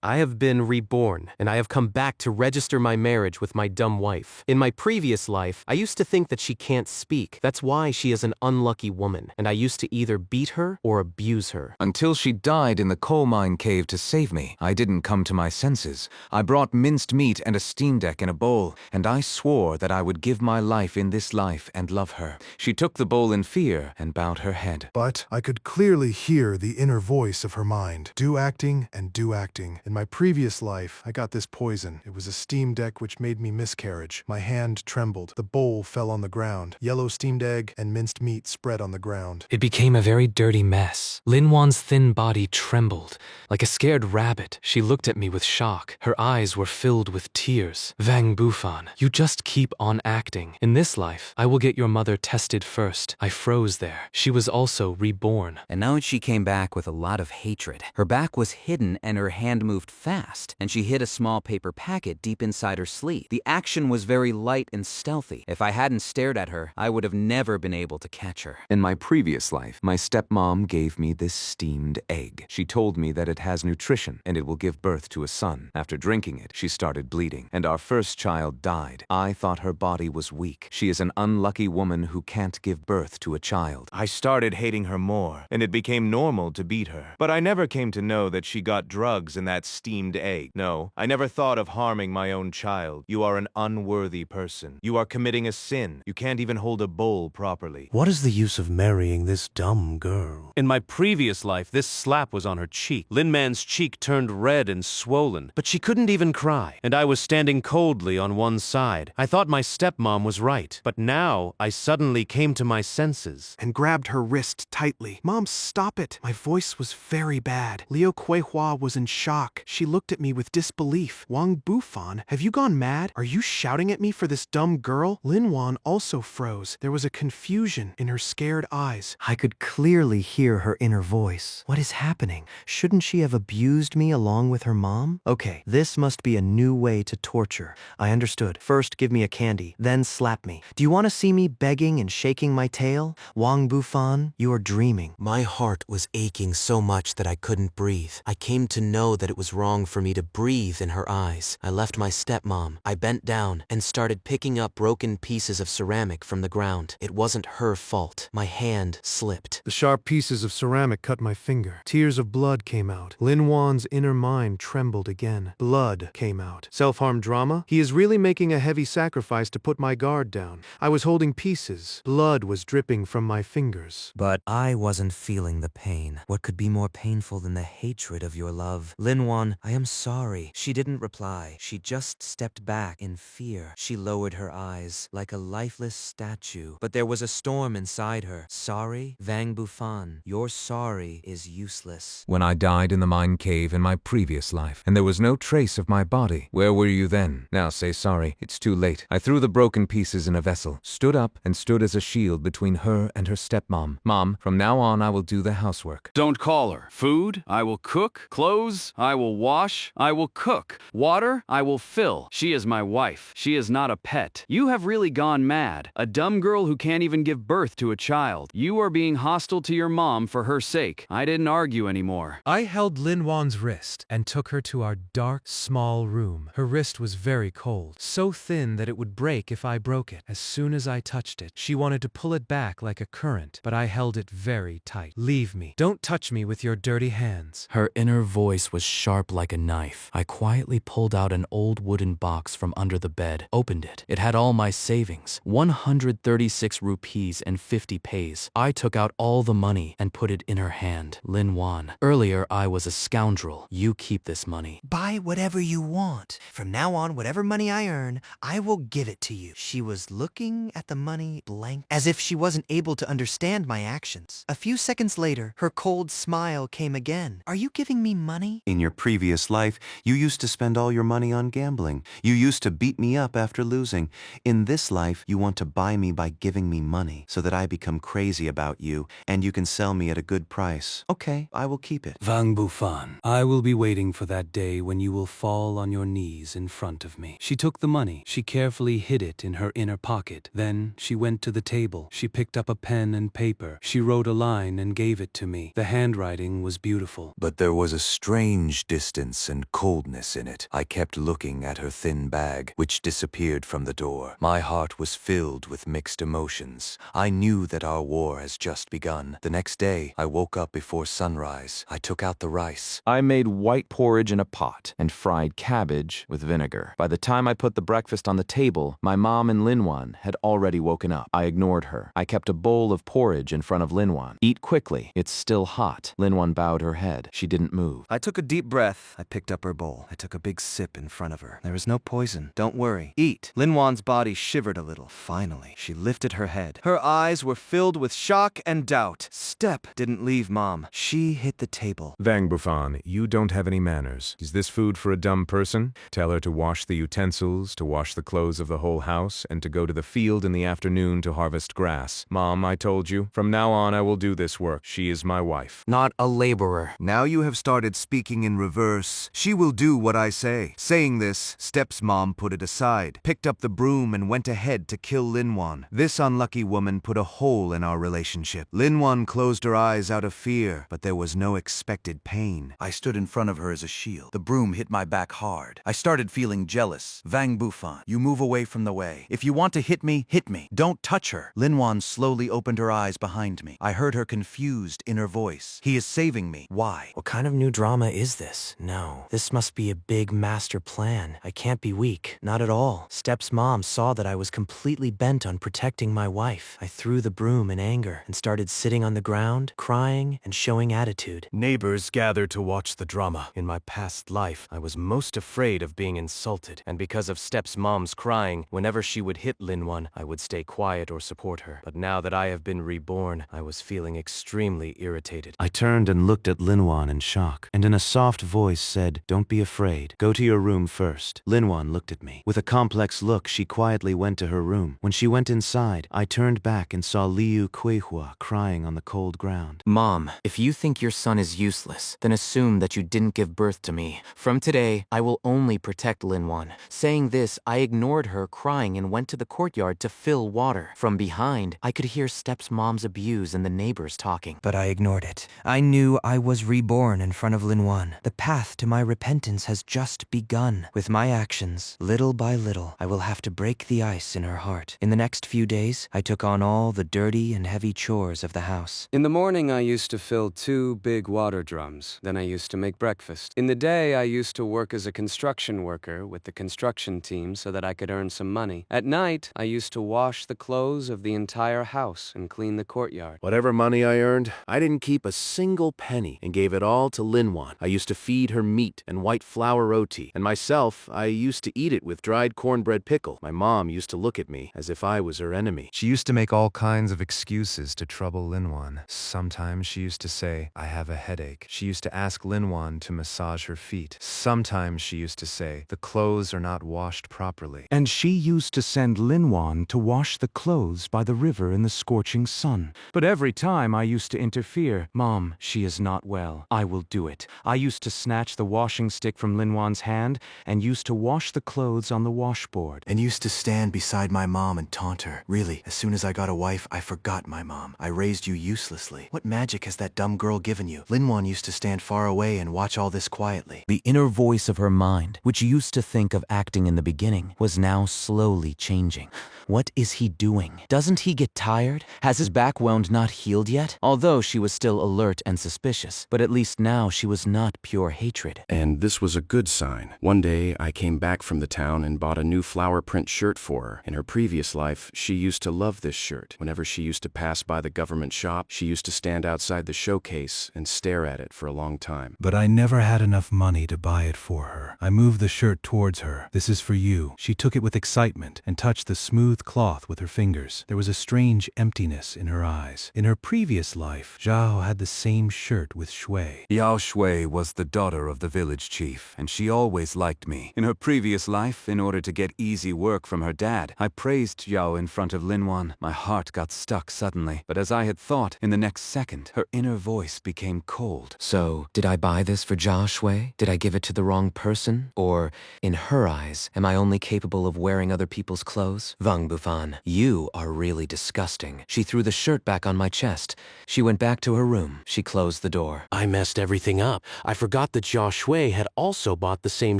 I have been reborn, and I have come back to register my marriage with my dumb wife. In my previous life, I used to think that she can't speak. That's why she is an unlucky woman, and I used to either beat her or abuse her. Until she died in the coal mine cave to save me, I didn't come to my senses. I brought minced meat and a steam deck in a bowl, and I swore that I would give my life in this life and love her. She took the bowl in fear and bowed her head. But I could clearly hear the inner voice of her mind. Do acting and do acting. In my previous life, I got this poison. It was a steam deck which made me miscarriage. My hand trembled. The bowl fell on the ground. Yellow steamed egg and minced meat spread on the ground. It became a very dirty mess. Lin Wan's thin body trembled. Like a scared rabbit, she looked at me with shock. Her eyes were filled with tears. Vang Bufan, you just keep on acting. In this life, I will get your mother tested first. I froze there. She was also reborn. And now she came back with a lot of hatred. Her back was hidden and her hand moved fast, and she hid a small paper packet deep inside her sleeve. The action was very light and stealthy. If I hadn't stared at her, I would have never been able to catch her. In my previous life, my stepmom gave me this steamed egg. She told me that it has nutrition and it will give birth to a son. After drinking it, she started bleeding, and our first child died. I thought her body was weak. She is an unlucky woman who can't give birth to a child. I started hating her more, and it became normal to beat her. But I never came to know that she got drugs in that steamed egg. No, I never thought of harming my own child. You are an unworthy person. You are committing a sin. You can't even hold a bowl properly. What is the use of marrying this dumb girl? In my previous life, this slap was on her cheek. Lin Man's cheek turned red and swollen, but she couldn't even cry, and I was standing coldly on one side. I thought my stepmom was right, but now I suddenly came to my senses and grabbed her wrist tightly. Mom, stop it. My voice was very bad. Liu Kuei-hua was in shock. She looked at me with disbelief. Wang Bufan, have you gone mad? Are you shouting at me for this dumb girl? Lin Wan also froze. There was a confusion in her scared eyes. I could clearly hear her inner voice. What is happening? Shouldn't she have abused me along with her mom? Okay, this must be a new way to torture. I understood. First, give me a candy, then slap me. Do you want to see me begging and shaking my tail? Wang Bufan, you are dreaming. My heart was aching so much that I couldn't breathe. I came to know that it was wrong for me to breathe in her eyes. I left my stepmom. I bent down and started picking up broken pieces of ceramic from the ground. It wasn't her fault. My hand slipped. The sharp pieces of ceramic cut my finger. Tears of blood came out. Lin Wan's inner mind trembled again. Blood came out. Self-harm drama? He is really making a heavy sacrifice to put my guard down. I was holding pieces. Blood was dripping from my fingers. But I wasn't feeling the pain. What could be more painful than the hatred of your love? Lin Wan, I am sorry. She didn't reply. She just stepped back in fear. She lowered her eyes like a lifeless statue. But there was a storm inside her. Sorry, Vang Bufan, your sorry is useless. When I died in the mine cave in my previous life, and there was no trace of my body, where were you then? Now say sorry. It's too late. I threw the broken pieces in a vessel, stood up, and stood as a shield between her and her stepmom. Mom, from now on I will do the housework. Don't call her. Food, I will cook. Clothes, I will wash. I will cook. Water, I will fill. She is my wife. She is not a pet. You have really gone mad. A dumb girl who can't even give birth to a child. You are being hostile to your mom for her sake. I didn't argue anymore. I held Lin Wan's wrist and took her to our dark, small room. Her wrist was very cold, so thin that it would break if I broke it. As soon as I touched it, she wanted to pull it back like a current, but I held it very tight. Leave me. Don't touch me with your dirty hands. Her inner voice was sharp like a knife. I quietly pulled out an old wooden box from under the bed, opened it. It had all my savings, 136 rupees and 50 paise. I took out all the money and put it in her hand. Lin Wan, earlier I was a scoundrel. You keep this money. Buy whatever you want. From now on, whatever money I earn, I will give it to you. She was looking at the money blank, as if she wasn't able to understand my actions. A few seconds later, her cold smile came again. Are you giving me money? In your previous life, you used to spend all your money on gambling. You used to beat me up after losing. In this life, you want to buy me by giving me money, so that I become crazy about you, and you can sell me at a good price. Okay, I will keep it. Vang Bufan, I will be waiting for that day when you will fall on your knees in front of me. She took the money. She carefully hid it in her inner pocket. Then she went to the table. She picked up a pen and paper. She wrote a line and gave it to me. The handwriting was beautiful. But there was a strange distance and coldness in it. I kept looking at her thin bag, which disappeared from the door. My heart was filled with mixed emotions. I knew that our war has just begun. The next day, I woke up before sunrise. I took out the rice. I made white porridge in a pot and fried cabbage with vinegar. By the time I put the breakfast on the table, my mom and Linwan had already woken up. I ignored her. I kept a bowl of porridge in front of Linwan. Eat quickly. It's still hot. Linwan bowed her head. She didn't move. I took a deep breath. I picked up her bowl. I took a big sip in front of her. There is no poison. Don't worry. Eat. Linwan's body shivered a little. Finally, she lifted her head. Her eyes were filled with shock and doubt. Step didn't leave Mom. She hit the table. Vang Bufan, you don't have any manners. Is this food for a dumb person? Tell her to wash the utensils, to wash the clothes of the whole house, and to go to the field in the afternoon to harvest grass. Mom, I told you. From now on, I will do this work. She is my wife. Not a laborer. Now you have started speaking in reverse. She will do what I say. Saying this, Step's mom put it aside, picked up the broom and went ahead to kill Linwan. This unlucky woman put a hole in our relationship. Linwan closed her eyes out of fear, but there was no expected pain. I stood in front of her as a shield. The broom hit my back hard. I started feeling jealous. Vang Bufan, you move away from the way. If you want to hit me, hit me. Don't touch her. Linwan slowly opened her eyes behind me. I heard her confused inner voice. He is saving me. Why? What kind of new drama is this? No, this must be a big master plan. I can't be weak. Not at all. Step's mom saw that I was completely bent on protecting my wife. I threw the broom in anger and started sitting on the ground, crying and showing attitude. Neighbors gathered to watch the drama. In my past life, I was most afraid of being insulted, and because of Step's mom's crying, whenever she would hit Linwan, I would stay quiet or support her. But now that I have been reborn, I was feeling extremely irritated. I turned and looked at Linwan in shock, and in a soft voice said, "Don't be afraid. Go to your room first." Linwan looked at me. With a complex look, she quietly went to her room. When she went inside, I turned back and saw Liu Kuehua crying on the cold ground. Mom, if you think your son is useless, then assume that you didn't give birth to me. From today, I will only protect Linwan. Saying this, I ignored her crying and went to the courtyard to fill water. From behind, I could hear Step's mom's abuse and the neighbors talking. But I ignored it. I knew I was reborn in front of Linwan. The path to my repentance has just begun. With my actions, little by little, I will have to break the ice in her heart. In the next few days, I took on all the dirty and heavy chores of the house. In the morning, I used to fill 2 big water drums. Then I used to make breakfast. In the day, I used to work as a construction worker with the construction team so that I could earn some money. At night, I used to wash the clothes of the entire house and clean the courtyard. Whatever money I earned, I didn't keep a single penny and gave it all to Linwan. I used to feed her meat and white flour roti, and myself, I used to eat it with dried cornbread pickle. My mom used to look at me as if I was her enemy. She used to make all kinds of excuses to trouble Linwan. Sometimes she used to say, "I have a headache." She used to ask Linwan to massage her feet. Sometimes she used to say, "The clothes are not washed properly." And she used to send Linwan to wash the clothes by the river in the scorching sun. But every time I used to interfere, "Mom, she is not well. I will do it." I used to snatch the washing stick from Linwan's hand and used to wash the clothes on the washboard. And used to stand beside my mom and taunt her. Really, as soon as I got a wife, I forgot my mom. I raised you uselessly. What magic has that dumb girl given you? Linwan used to stand far away and watch all this quietly. The inner voice of her mind, which used to think of acting in the beginning, was now slowly changing. What is he doing? Doesn't he get tired? Has his back wound not healed yet? Although she was still alert and suspicious, but at least now she was not pure hatred. And this was a good sign. One day, I came back from the town and bought a new flower print shirt for her. In her previous life, she used to love this shirt. Whenever she used to pass by the government shop, she used to stand outside the showcase and stare at it for a long time. But I never had enough money to buy it for her. I moved the shirt towards her. "This is for you." She took it with excitement and touched the smooth cloth with her fingers. There was a strange emptiness in her eyes. In her previous life, Zhao had the same shirt with Shui. Yao Shui was the daughter of the village chief, and she always liked me. In her previous life, in order to get easy work from her dad, I praised Yao in front of Linwan. My heart got stuck suddenly, but as I had thought, in the next second, her inner voice became cold. So, did I buy this for Jia Shui? Did I give it to the wrong person? Or, in her eyes, am I only capable of wearing other people's clothes? Vang Bufan, you are really disgusting. She threw the shirt back on my chest. She went back to her room. She closed the door. I messed everything up. I forgot forgot that Jia Shui had also bought the same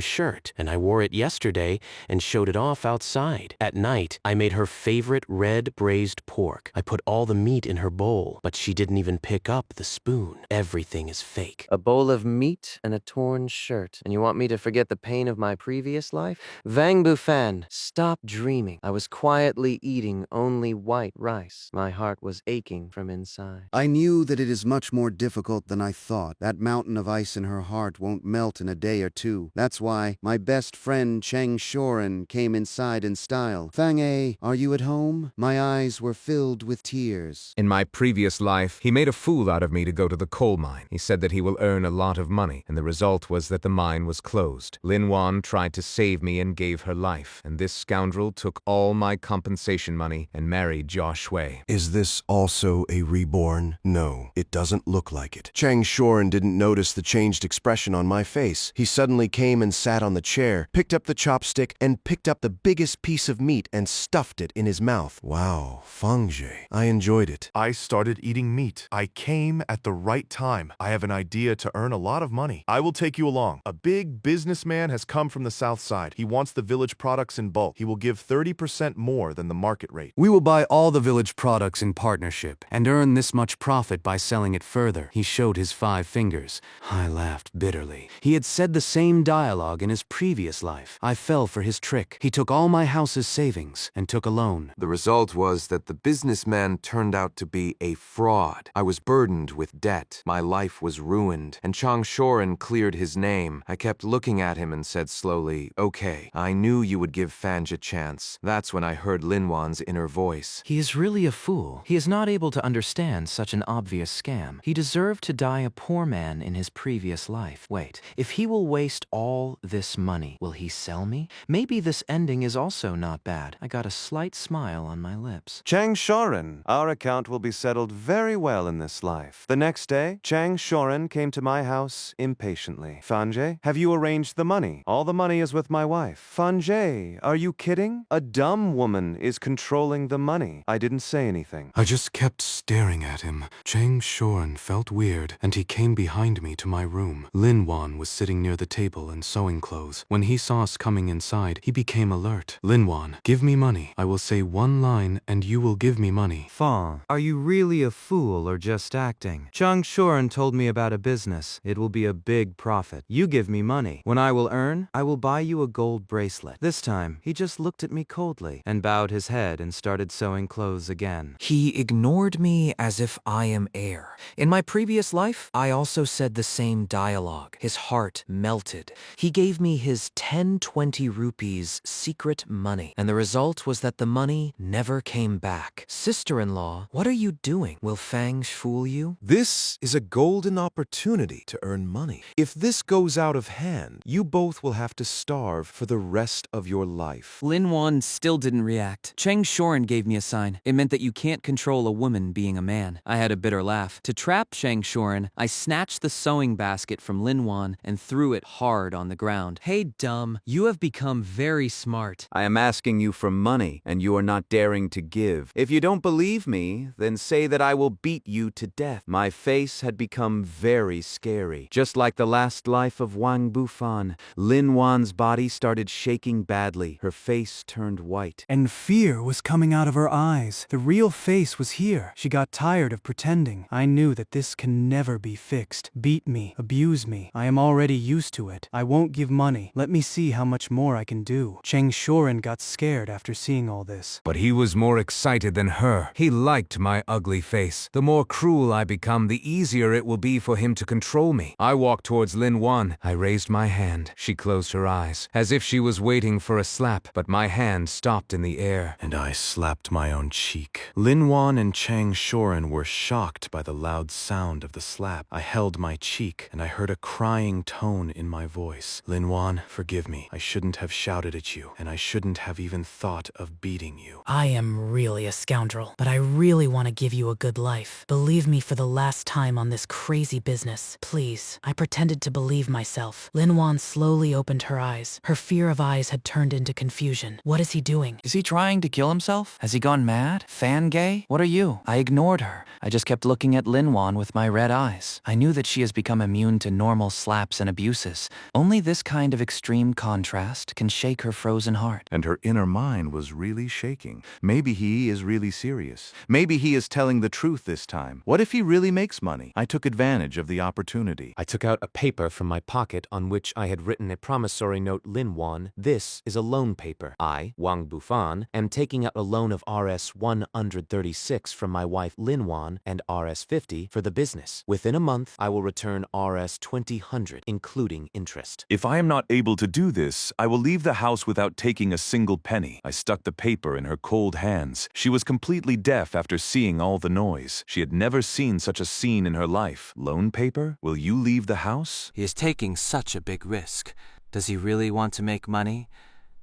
shirt, and I wore it yesterday and showed it off outside. At night, I made her favorite red braised pork. I put all the meat in her bowl, but she didn't even pick up the spoon. Everything is fake. A bowl of meat and a torn shirt. And you want me to forget the pain of my previous life? Vang Bufan, stop dreaming. I was quietly eating only white rice. My heart was aching from inside. I knew that it is much more difficult than I thought. That mountain of ice in her heart won't melt in a day or two. That's why my best friend Cheng Shoren came inside in style. Fang-A, are you at home? My eyes were filled with tears. In my previous life, he made a fool out of me to go to the coal mine. He said that he will earn a lot of money, and the result was that the mine was closed. Lin Wan tried to save me and gave her life, and this scoundrel took all my compensation money and married Jia Shui. Is this also a reborn? No, it doesn't look like it. Chang Shoren didn't notice the changed expression on my face. He suddenly came and sat on the chair, picked up the chopstick, and picked up the biggest piece of meat and stuffed it in his mouth. Wow, Fangzhe. I enjoyed it. I started eating meat. I came at the right time. I have an idea to earn a lot of money. I will take you along. A big businessman has come from the south side. He wants the village products in bulk. He will give 30% more than the market rate. We will buy all the village products in partnership and earn this much profit by selling it further. He showed his 5 fingers. I laughed bitterly. He had said the same dialogue in his previous life. I fell for his trick. He took all my house's savings and took a loan. The result was that the businessman turned out to be a fraud. I was burdened with debt. My life was ruined, and Chang Shoren cleared his name. I kept looking at him and said slowly, "Okay, I knew you would give Fange a chance." That's when I heard Lin Wan's inner voice. He is really a fool. He is not able to understand such an obvious scam. He deserved to die a poor man in his previous life. Wait, if he will waste all this money, will he sell me? Maybe this ending is also not bad. I got a slight smile on my lips. Chang Shoren, our account will be settled very well in this life. The next day, Chang Shoren came to my house impatiently. Fangzhe, have you arranged the money? All the money is with my wife. Fangzhe, are you kidding? A dumb woman is controlling the money. I didn't say anything. I just kept staring at him. Chang Shoren felt weird, and he came behind me to my room. Lin Wan was sitting near the table in sewing clothes. When he saw us coming inside, he became alert. Lin Wan, give me money. I will say one line, and you will give me money. Fa, are you really a fool or just acting? Chang Shoren told me about a business. It will be a big profit. You give me money. When I will earn, I will buy you a gold bracelet. This time, he just looked at me coldly and bowed his head and started sewing clothes again. He ignored me as if I am air. In my previous life, I also said the same dialogue. His heart melted. He gave me his 10-20 rupees secret money, and the result was that the money never came back. Sister-in-law, what are you doing? Will Fang fool you? This is a golden opportunity to earn money. If this goes out of hand, you both will have to starve for the rest of your life. Lin Wan still didn't react. Chang Shoren gave me a sign. It meant that you can't control a woman being a man. I had a bitter laugh. To trap Chang Shoren, I snatched the sewing basket from Lin Wan and threw it hard on the ground. Hey, dumb, you have become very smart. I am asking you for money, and you are not daring to give. If you don't believe me, then say that I will beat you to death. My face had become very scary. Just like the last life of Wang Bufan, Lin Wan's body started shaking badly. Her face turned white. And fear was coming out of her eyes. The real face was here. She got tired of pretending. I knew that this can never be fixed. Beat me, abuse me. I am already used to it. I won't give money. Let me see how much more I can do. Cheng Shoren got scared after seeing all this. But he was more excited than her. He liked my ugly face. The more cruel I become, the easier it will be for him to control me. I walked towards Lin Wan. I raised my hand. She closed her eyes, as if she was waiting for a slap, but my hand stopped in the air. And I slapped my own cheek. Lin Wan and Chang Shoren were shocked by the loud sound of the slap. I held my cheek, and I heard a crying tone in my voice. Lin Wan, forgive me. I shouldn't have shouted at you, and I shouldn't have even thought of beating you. I am really a scoundrel, but I really want to give you a good life. Believe me for the last time on this crazy business. Please. I pretended to believe myself. Lin Wan slowly opened her eyes. Her fear of eyes had turned into confusion. What is he doing? Is he trying to kill himself? Has he gone mad? Fan gay? What are you? I ignored her. I just kept looking at Lin Wan with my red eyes. I knew that she has become immune to to normal slaps and abuses. Only this kind of extreme contrast can shake her frozen heart. And her inner mind was really shaking. Maybe he is really serious. Maybe he is telling the truth this time. What if he really makes money? I took advantage of the opportunity. I took out a paper from my pocket on which I had written a promissory note. Lin Wan, this is a loan paper. I, Wang Bufan, am taking out a loan of Rs 136 from my wife Lin Wan and Rs 50 for the business. Within a month, I will return Rs 2000, including interest. If I am not able to do this, I will leave the house without taking a single penny. I stuck the paper in her cold hands. She was completely deaf after seeing all the noise. She had never seen such a scene in her life. Loan paper? Will you leave the house? He is taking such a big risk. Does he really want to make money?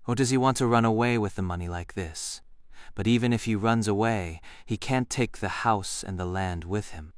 Or does he want to run away with the money like this? But even if he runs away, he can't take the house and the land with him.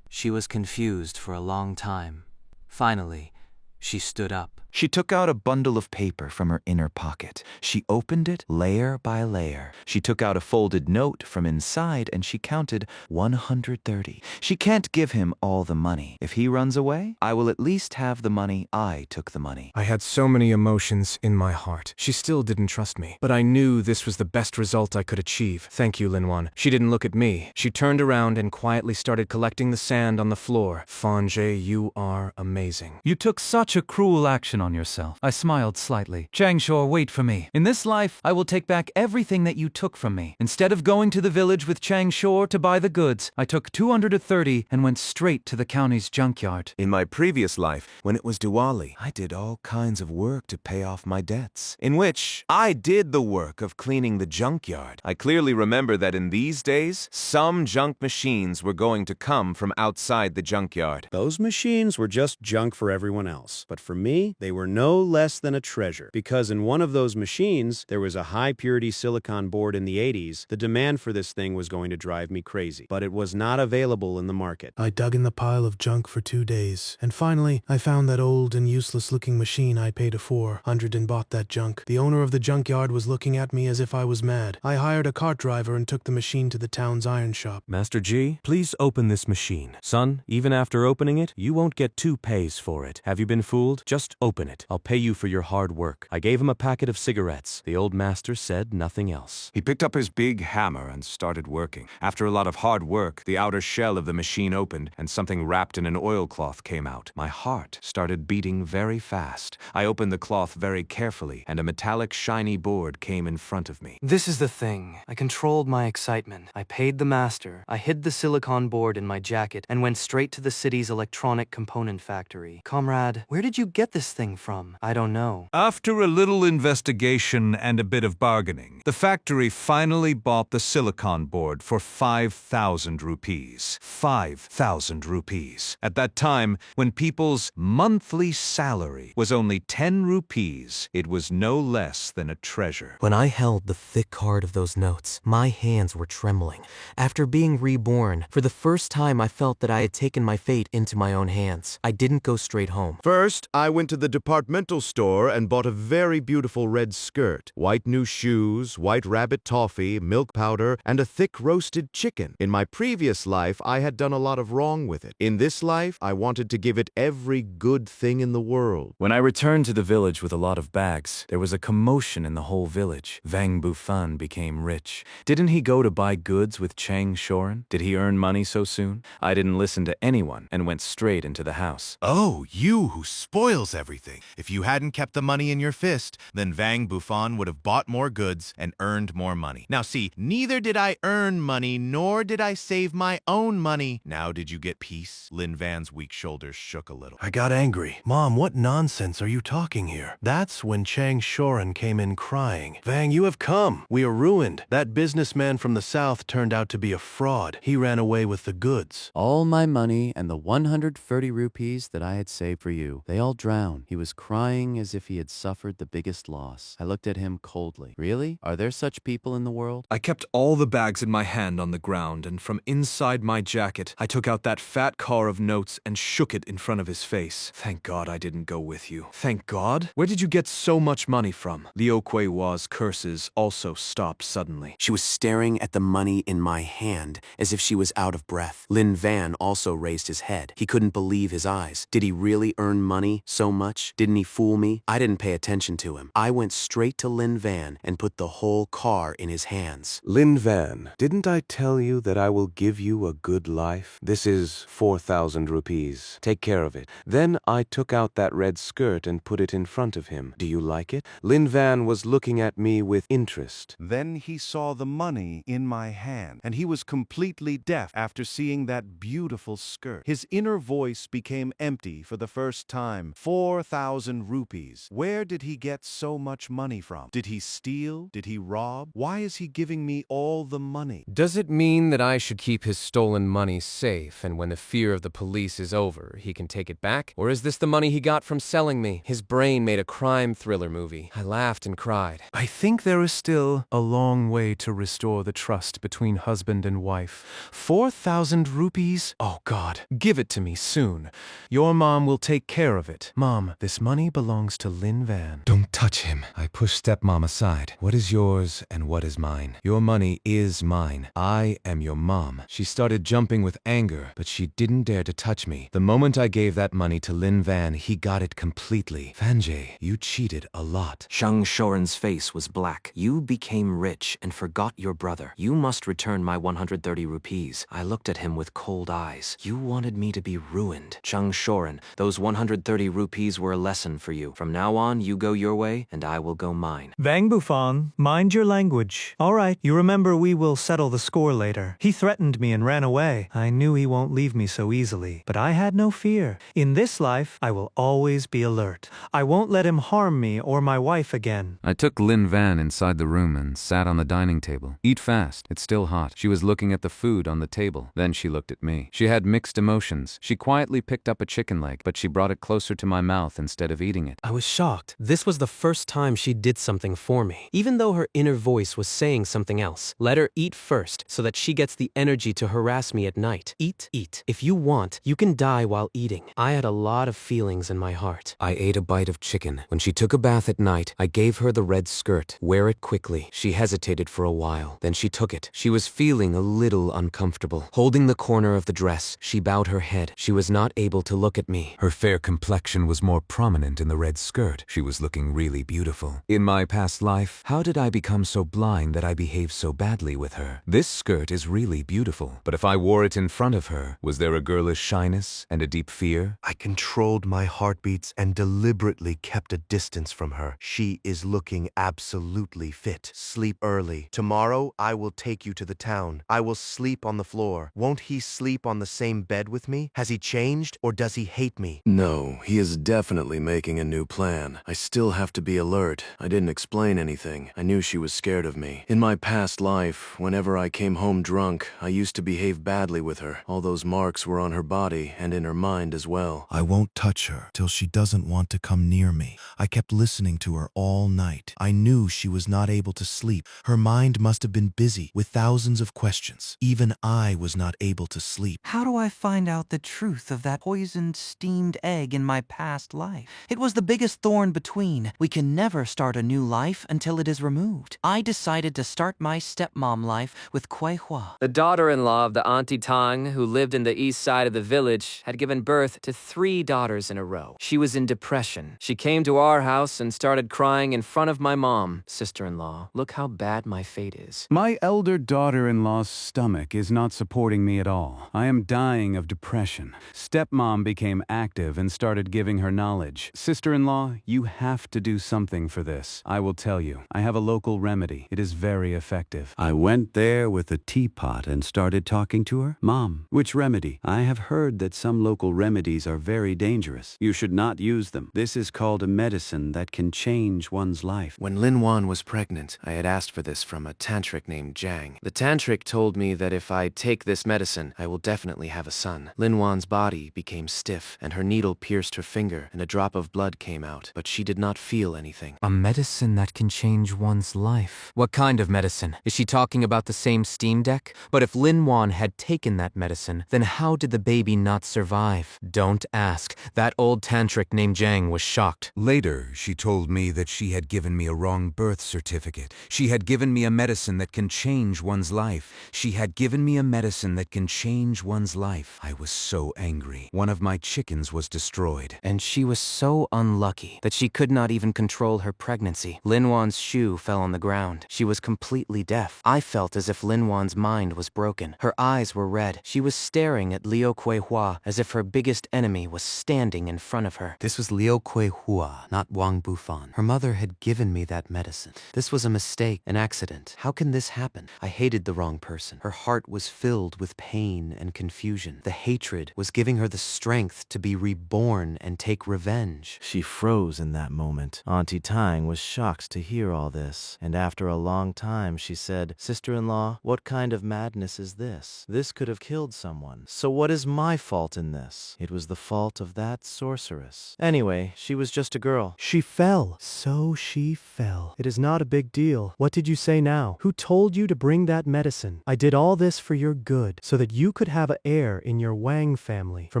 She was confused for a long time. Finally, she stood up. She took out a bundle of paper from her inner pocket. She opened it layer by layer. She took out a folded note from inside and she counted 130. She can't give him all the money. If he runs away, I will at least have the money. I took the money. I had so many emotions in my heart. She still didn't trust me, but I knew this was the best result I could achieve. Thank you, Lin Wan. She didn't look at me. She turned around and quietly started collecting the sand on the floor. Fanjie, you are amazing. You took such a cruel action on yourself. I smiled slightly. Changshore, wait for me. In this life, I will take back everything that you took from me. Instead of going to the village with Changshore to buy the goods, I took 230 and went straight to the county's junkyard. In my previous life, when it was Diwali, I did all kinds of work to pay off my debts, in which I did the work of cleaning the junkyard. I clearly remember that in these days, some junk machines were going to come from outside the junkyard. Those machines were just junk for everyone else, but for me, they were no less than a treasure, because in one of those machines, there was a high-purity silicon board in the 80s. The demand for this thing was going to drive me crazy, but it was not available in the market. I dug in the pile of junk for 2 days, and finally, I found that old and useless-looking machine I paid a 400 and bought that junk. The owner of the junkyard was looking at me as if I was mad. I hired a cart driver and took the machine to the town's iron shop. Master G, please open this machine. Son, even after opening it, you won't get 2 pays for it. Have you been fooled? Just open it. I'll pay you for your hard work. I gave him a packet of cigarettes. The old master said nothing else. He picked up his big hammer and started working. After a lot of hard work, the outer shell of the machine opened and something wrapped in an oilcloth came out. My heart started beating very fast. I opened the cloth very carefully and a metallic shiny board came in front of me. This is the thing. I controlled my excitement. I paid the master. I hid the silicon board in my jacket and went straight to the city's electronic component factory. Comrade, where did you get this thing from? I don't know. After a little investigation and a bit of bargaining, the factory finally bought the silicon board for 5,000 rupees. 5,000 rupees. At that time, when people's monthly salary was only 10 rupees, it was no less than a treasure. When I held the thick card of those notes, my hands were trembling. After being reborn, for the first time I felt that I had taken my fate into my own hands. I didn't go straight home. First, I went to the departmental store and bought a very beautiful red skirt, white new shoes, white rabbit toffee, milk powder, and a thick roasted chicken. In my previous life, I had done a lot of wrong with it. In this life, I wanted to give it every good thing in the world. When I returned to the village with a lot of bags, there was a commotion in the whole village. Wang Bufan became rich. Didn't he go to buy goods with Chang Shoren? Did he earn money so soon? I didn't listen to anyone and went straight into the house. Oh, you who spoils everything. If you hadn't kept the money in your fist, then Wang Bufan would have bought more goods and earned more money. Now see, neither did I earn money, nor did I save my own money. Now did you get peace? Lin Van's weak shoulders shook a little. I got angry. Mom, what nonsense are you talking here? That's when Chang Shoren came in crying. Wang, you have come. We are ruined. That businessman from the south turned out to be a fraud. He ran away with the goods. All my money and the 130 rupees that I had saved for you, they all drowned. He was was crying as if he had suffered the biggest loss. I looked at him coldly. Really? Are there such people in the world? I kept all the bags in my hand on the ground, and from inside my jacket, I took out that fat car of notes and shook it in front of his face. Thank God I didn't go with you. Thank God? Where did you get so much money from? Liu Kuei-Hwa's curses also stopped suddenly. She was staring at the money in my hand as if she was out of breath. Lin Van also raised his head. He couldn't believe his eyes. Did he really earn money so much? Didn't he fool me? I didn't pay attention to him. I went straight to Lin Van and put the whole car in his hands. Lin Van, didn't I tell you that I will give you a good life? This is 4,000 rupees. Take care of it. Then I took out that red skirt and put it in front of him. Do you like it? Lin Van was looking at me with interest. Then he saw the money in my hand, and he was completely deaf after seeing that beautiful skirt. His inner voice became empty for the first time. 4,000 rupees. Where did he get so much money from? Did he steal? Did he rob? Why is he giving me all the money? Does it mean that I should keep his stolen money safe, and when the fear of the police is over, he can take it back? Or is this the money he got from selling me? His brain made a crime thriller movie. I laughed and cried. I think there is still a long way to restore the trust between husband and wife. 4,000 rupees? Oh God, give it to me soon. Your mom will take care of it. Mom, this money belongs to Lin Van. Don't touch him. I pushed stepmom aside. What is yours and what is mine? Your money is mine. I am your mom. She started jumping with anger, but she didn't dare to touch me. The moment I gave that money to Lin Van, he got it completely. Fanjay, you cheated a lot. Shang Shoren's face was black. You became rich and forgot your brother. You must return my 130 rupees. I looked at him with cold eyes. You wanted me to be ruined. Shang Shoren, those 130 rupees were a lesson for you. From now on, you go your way, and I will go mine. Vang Bufang, mind your language. All right, you remember we will settle the score later. He threatened me and ran away. I knew he won't leave me so easily, but I had no fear. In this life, I will always be alert. I won't let him harm me or my wife again. I took Lin Van inside the room and sat on the dining table. Eat fast. It's still hot. She was looking at the food on the table. Then she looked at me. She had mixed emotions. She quietly picked up a chicken leg, but she brought it closer to my mouth instead of eating it. I was shocked. This was the first time she did something for me. Even though her inner voice was saying something else. Let her eat first, so that she gets the energy to harass me at night. Eat, eat. If you want, you can die while eating. I had a lot of feelings in my heart. I ate a bite of chicken. When she took a bath at night, I gave her the red skirt. Wear it quickly. She hesitated for a while. Then she took it. She was feeling a little uncomfortable. Holding the corner of the dress, she bowed her head. She was not able to look at me. Her fair complexion was more prominent in the red skirt. She was looking really beautiful. In my past life, how did I become so blind that I behaved so badly with her? This skirt is really beautiful, but if I wore it in front of her, was there a girlish shyness and a deep fear? I controlled my heartbeats and deliberately kept a distance from her. She is looking absolutely fit. Sleep early. Tomorrow, I will take you to the town. I will sleep on the floor. Won't he sleep on the same bed with me? Has he changed, or does he hate me? No, he is definitely making a new plan. I still have to be alert. I didn't explain anything. I knew she was scared of me. In my past life, whenever I came home drunk, I used to behave badly with her. All those marks were on her body and in her mind as well. I won't touch her till she doesn't want to come near me. I kept listening to her all night. I knew she was not able to sleep. Her mind must have been busy with thousands of questions. Even I was not able to sleep. How do I find out the truth of that poisoned steamed egg in my past life? It was the biggest thorn between. We can never start a new life until it is removed. I decided to start my stepmom life with Kuei-Hwa. The daughter-in-law of the Auntie Tang, who lived in the east side of the village, had given birth to 3 daughters in a row. She was in depression. She came to our house and started crying in front of my mom. Sister-in-law, look how bad my fate is. My elder daughter-in-law's stomach is not supporting me at all. I am dying of depression. Stepmom became active and started giving her knowledge. Sister-in-law, you have to do something for this. I will tell you. I have a local remedy. It is very effective. I went there with a teapot and started talking to her. Mom, which remedy? I have heard that some local remedies are very dangerous. You should not use them. This is called a medicine that can change one's life. When Lin Wan was pregnant, I had asked for this from a tantric named Jang. The tantric told me that if I take this medicine, I will definitely have a son. Lin Wan's body became stiff, and her needle pierced her finger, and and a drop of blood came out, but she did not feel anything. A medicine that can change one's life. What kind of medicine? Is she talking about the same Steam Deck? But if Lin Wan had taken that medicine, then how did the baby not survive? Don't ask. That old tantric named Jang was shocked. Later, she told me that she had given me a wrong birth certificate. She had given me a medicine that can change one's life. She had given me a medicine that can change one's life. I was so angry. One of my chickens was destroyed. And she was so unlucky that she could not even control her pregnancy. Lin Wan's shoe fell on the ground. She was completely deaf. I felt as if Lin Wan's mind was broken. Her eyes were red. She was staring at Liu Kuei-hua as if her biggest enemy was standing in front of her. This was Liu Kuei-hua, not Wang Bufan. Her mother had given me that medicine. This was a mistake, an accident. How can this happen? I hated the wrong person. Her heart was filled with pain and confusion. The hatred was giving her the strength to be reborn and take revenge. She froze in that moment. Auntie Tang was shocked to hear all this, and after a long time she said, "Sister-in-law, what kind of madness is this? This could have killed someone. So what is my fault in this? It was the fault of that sorceress. Anyway, she was just a girl." She fell. So she fell. It is not a big deal. What did you say now? Who told you to bring that medicine? I did all this for your good, so that you could have an heir in your Wang family. For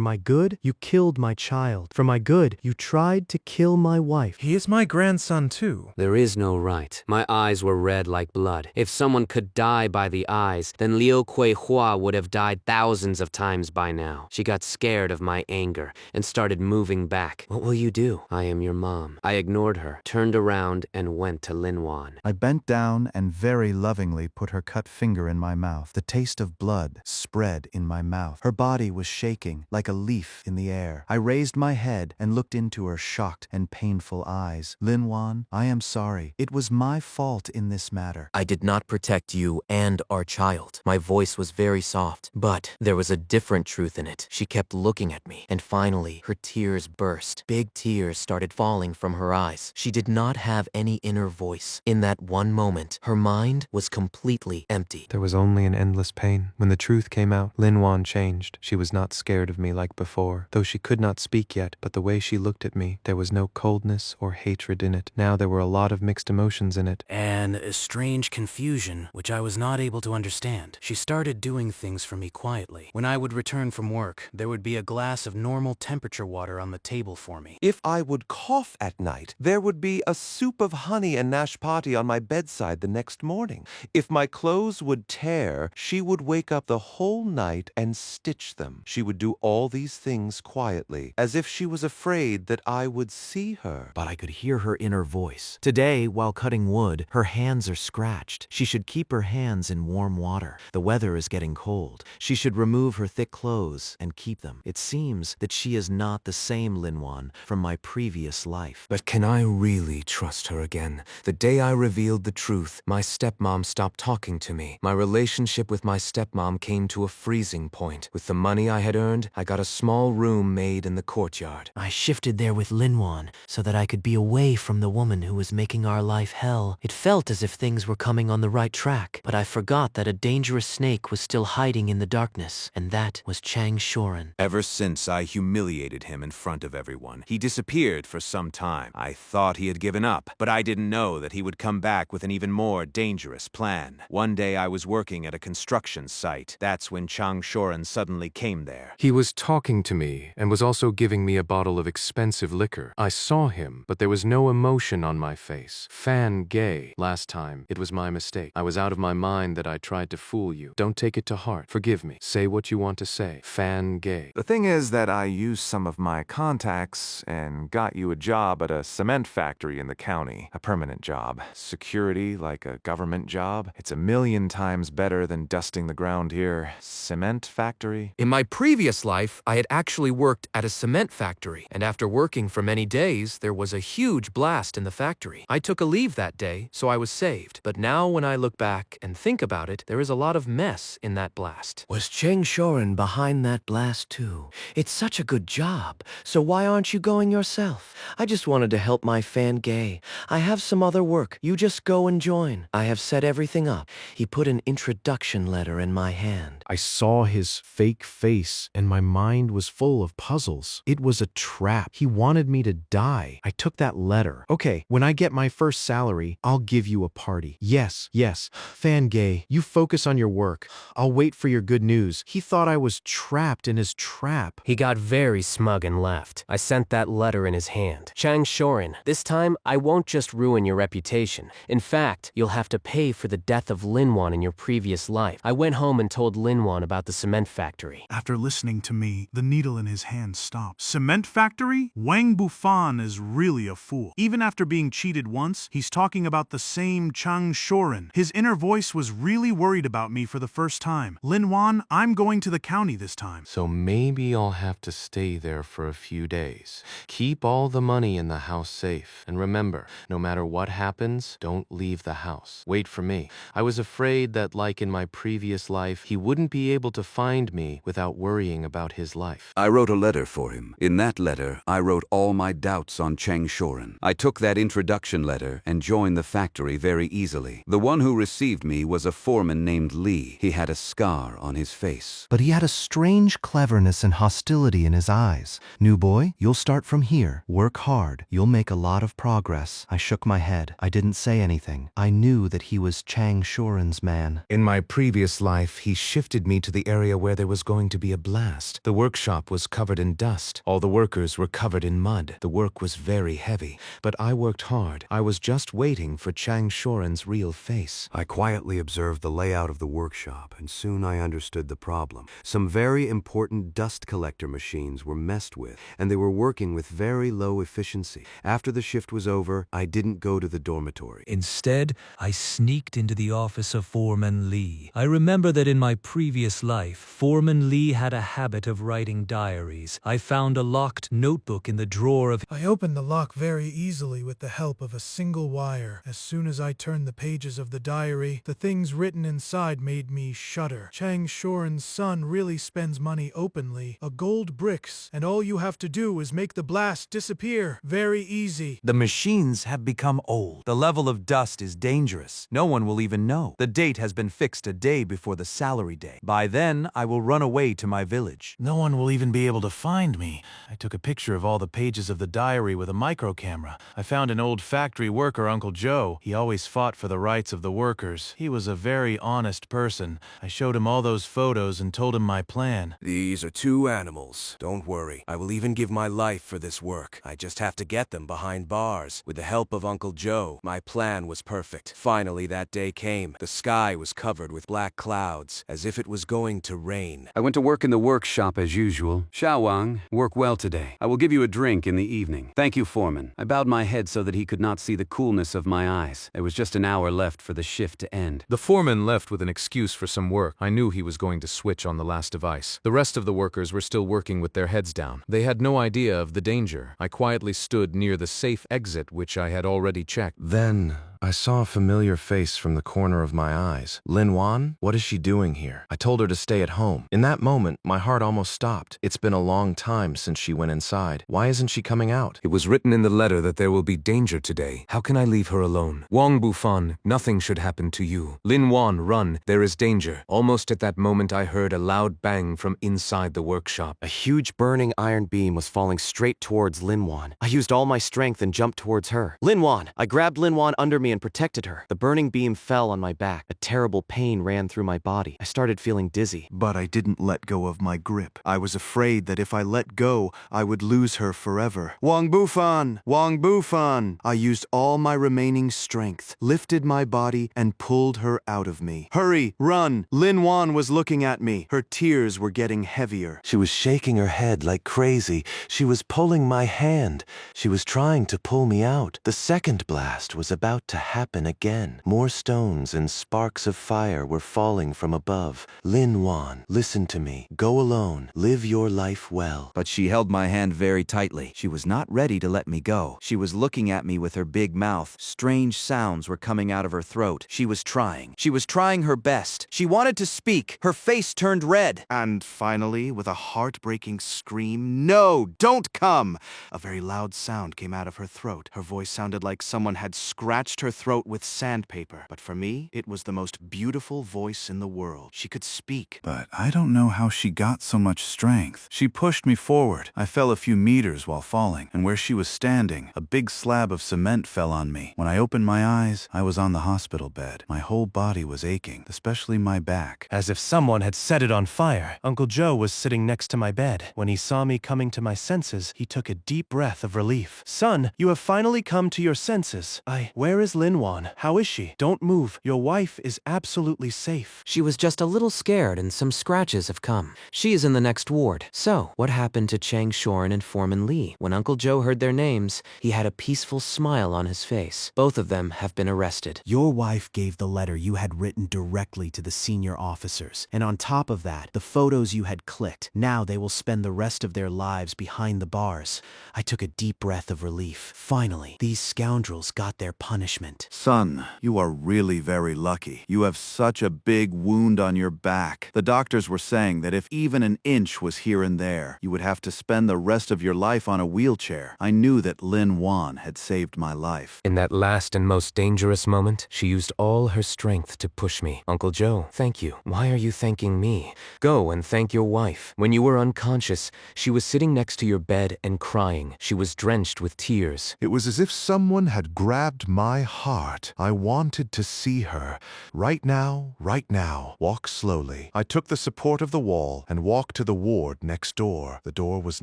my good, you killed my child. For my good, you tried to kill my wife. He is my grandson too. There is no right. My eyes were red like blood. If someone could die by the eyes, then Liu Kuei-hua would have died thousands of times by now. She got scared of my anger and started moving back. What will you do? I am your mom. I ignored her, turned around, and went to Lin Wan. I bent down and very lovingly put her cut finger in my mouth. The taste of blood spread in my mouth. Her body was shaking like a leaf in the air. I raised my head and looked into her shocked and painful eyes. "Lin Wan, I am sorry. It was my fault in this matter." I did not protect you and our child. My voice was very soft, but there was a different truth in it. She kept looking at me, and finally, her tears burst. Big tears started falling from her eyes. She did not have any inner voice. In that one moment, her mind was completely empty. There was only an endless pain. When the truth came out, Lin Wan changed. She was not scared of me like before, though she could not speak yet, but the way she looked at me, there was no coldness or hatred in it. Now there were a lot of mixed emotions in it. And a strange confusion, which I was not able to understand. She started doing things for me quietly. When I would return from work, there would be a glass of normal temperature water on the table for me. If I would cough at night, there would be a soup of honey and nashpati on my bedside the next morning. If my clothes would tear, she would wake up the whole night and stitch them. She would do all these things quietly, as if she was afraid that I would see her. But I could hear her inner voice. Today, while cutting wood, her hands are scratched. She should keep her hands in warm water. The weather is getting cold. She should remove her thick clothes and keep them. It seems that she is not the same Lin Wan from my previous life. But can I really trust her again? The day I revealed the truth, my stepmom stopped talking to me. My relationship with my stepmom came to a freezing point. With the money I had earned, I got a small room made in the courtyard. I shifted there with Lin Wan so that I could be away from the woman who was making our life hell. It felt as if things were coming on the right track, but I forgot that a dangerous snake was still hiding in the darkness, and that was Chang Shoren. Ever since I humiliated him in front of everyone, he disappeared for some time. I thought he had given up, but I didn't know that he would come back with an even more dangerous plan. One day I was working at a construction site. That's when Chang Shoren suddenly came there. He was talking to me and was also giving me a bottle of expensive liquor. I saw him, but there was no emotion on my face. Fan gay. Last time, it was my mistake. I was out of my mind that I tried to fool you. Don't take it to heart. Forgive me. Say what you want to say. Fan gay. The thing is that I used some of my contacts and got you a job at a cement factory in the county. A permanent job. Security like a government job. It's 1,000,000 times better than dusting the ground here. Cement factory? In my previous life, I had actually worked at a cement factory, and after working for many days, there was a huge blast in the factory. I took a leave that day, so I was saved. But now when I look back and think about it, there is a lot of mess in that blast. Was Chang Shoren behind that blast too? It's such a good job, so why aren't you going yourself? I just wanted to help my fan gay. I have some other work. You just go and join. I have set everything up. He put an introduction letter in my hand. I saw his fake face, and my mind was full of puzzles. It was a trap. trap. He wanted me to die. I took that letter. Okay, when I get my first salary, I'll give you a party. Yes, yes. Fan Gay, you focus on your work. I'll wait for your good news. He thought I was trapped in his trap. He got very smug and left. I sent that letter in his hand. Chang Shorin, this time I won't just ruin your reputation. In fact, you'll have to pay for the death of Linwan in your previous life. I went home and told Linwan about the cement factory. After listening to me, the needle in his hand stopped. Cement factory? Wang Bufan is really a fool. Even after being cheated once, he's talking about the same Chang Shorin. His inner voice was really worried about me for the first time. Linwan, I'm going to the county this time. So maybe I'll have to stay there for a few days. Keep all the money in the house safe. And remember, no matter what happens, don't leave the house. Wait for me. I was afraid that, like in my previous life, he wouldn't be able to find me without worrying about his life. I wrote a letter for him. In that letter, I wrote all my doubts on Chang Shorin. I took that introduction letter and joined the factory very easily. The one who received me was a foreman named Lee. He had a scar on his face. But he had a strange cleverness and hostility in his eyes. New boy, you'll start from here. Work hard. You'll make a lot of progress. I shook my head. I didn't say anything. I knew that he was Chang Shorin's man. In my previous life, he shifted me to the area where there was going to be a blast. The workshop was covered in dust. All the workers were covered in mud. The work was very heavy, but I worked hard. I was just waiting for Chang Shorin's real face. I quietly observed the layout of the workshop, and soon I understood the problem. Some very important dust collector machines were messed with, and they were working with very low efficiency. After the shift was over, I didn't go to the dormitory. Instead, I sneaked into the office of Foreman Lee. I remember that in my previous life, Foreman Lee had a habit of writing diaries. I found a locked notebook in the drawer of... I opened the lock very easily with the help of a single wire. As soon as I turned the pages of the diary, the things written inside made me shudder. Chang Shorin's son really spends money openly. A gold bricks, and all you have to do is make the blast disappear. Very easy. The machines have become old. The level of dust is dangerous. No one will even know. The date has been fixed a day before the salary day. By then, I will run away to my village. No one will even be able to find me. I took a picture of all the pages of the diary with a micro camera. I found an old factory worker, Uncle Joe. He always fought for the rights of the workers. He was a very honest person. I showed him all those photos and told him my plan. These are two animals. Don't worry. I will even give my life for this work. I just have to get them behind bars. With the help of Uncle Joe, my plan was perfect. Finally, that day came. The sky was covered with black clouds, as if it was going to rain. I went to work in the workshop as usual. Xiaowang, work well today. I will give you a drink in the evening. Thank you, foreman. I bowed my head so that he could not see the coolness of my eyes. There was just an hour left for the shift to end. The foreman left with an excuse for some work. I knew he was going to switch on the last device. The rest of the workers were still working with their heads down. They had no idea of the danger. I quietly stood near the safe exit, which I had already checked. Then I saw a familiar face from the corner of my eyes. Linwan? What is she doing here? I told her to stay at home. In that moment, my heart almost stopped. It's been a long time since she went inside. Why isn't she coming out? It was written in the letter that there will be danger today. How can I leave her alone? Wang Bufan, nothing should happen to you. Lin Wan, run. There is danger. Almost at that moment, I heard a loud bang from inside the workshop. A huge burning iron beam was falling straight towards Linwan. I used all my strength and jumped towards her. Linwan! I grabbed Linwan under me and protected her. The burning beam fell on my back. A terrible pain ran through my body. I started feeling dizzy. But I didn't let go of my grip. I was afraid that if I let go, I would lose her forever. Wang Bufan! Wang Bufan! I used all my remaining strength, lifted my body, and pulled her out of me. Hurry! Run! Lin Wan was looking at me. Her tears were getting heavier. She was shaking her head like crazy. She was pulling my hand. She was trying to pull me out. The second blast was about to happen again. More stones and sparks of fire were falling from above. Lin Wan, listen to me. Go alone. Live your life well. But she held my hand very tightly. She was not ready to let me go. She was looking at me with her big mouth. Strange sounds were coming out of her throat. She was trying. She was trying her best. She wanted to speak. Her face turned red. And finally, with a heartbreaking scream, "No, don't come!" A very loud sound came out of her throat. Her voice sounded like someone had scratched her her throat with sandpaper. But for me, it was the most beautiful voice in the world. She could speak. But I don't know how she got so much strength. She pushed me forward. I fell a few meters while falling, and where she was standing, a big slab of cement fell on me. When I opened my eyes, I was on the hospital bed. My whole body was aching, especially my back. As if someone had set it on fire. Uncle Joe was sitting next to my bed. When he saw me coming to my senses, he took a deep breath of relief. Son, you have finally come to your senses. Where is Linwan? How is she? Don't move. Your wife is absolutely safe. She was just a little scared and some scratches have come. She is in the next ward. So, what happened to Chang Shorin and Foreman Lee? When Uncle Joe heard their names, he had a peaceful smile on his face. Both of them have been arrested. Your wife gave the letter you had written directly to the senior officers. And on top of that, the photos you had clicked. Now they will spend the rest of their lives behind the bars. I took a deep breath of relief. Finally, these scoundrels got their punishment. Son, you are really very lucky. You have such a big wound on your back. The doctors were saying that if even an inch was here and there, you would have to spend the rest of your life on a wheelchair. I knew that Lin Wan had saved my life. In that last and most dangerous moment, she used all her strength to push me. Uncle Joe, thank you. Why are you thanking me? Go and thank your wife. When you were unconscious, she was sitting next to your bed and crying. She was drenched with tears. It was as if someone had grabbed my heart. I wanted to see her. Right now, right now. Walk slowly. I took the support of the wall and walked to the ward next door. The door was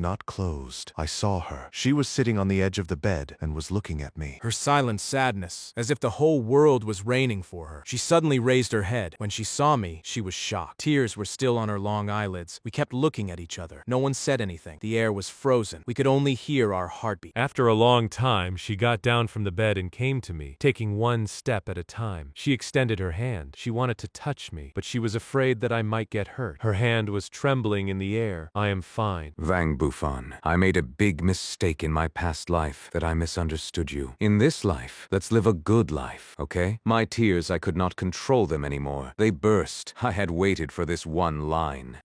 not closed. I saw her. She was sitting on the edge of the bed and was looking at me. Her silent sadness, as if the whole world was raining for her. She suddenly raised her head. When she saw me, she was shocked. Tears were still on her long eyelids. We kept looking at each other. No one said anything. The air was frozen. We could only hear our heartbeat. After a long time, she got down from the bed and came to me, taking one step at a time. She extended her hand. She wanted to touch me, but she was afraid that I might get hurt. Her hand was trembling in the air. I am fine. Wang Bufan, I made a big mistake in my past life that I misunderstood you. In this life, let's live a good life, okay? My tears, I could not control them anymore. They burst. I had waited for this one line.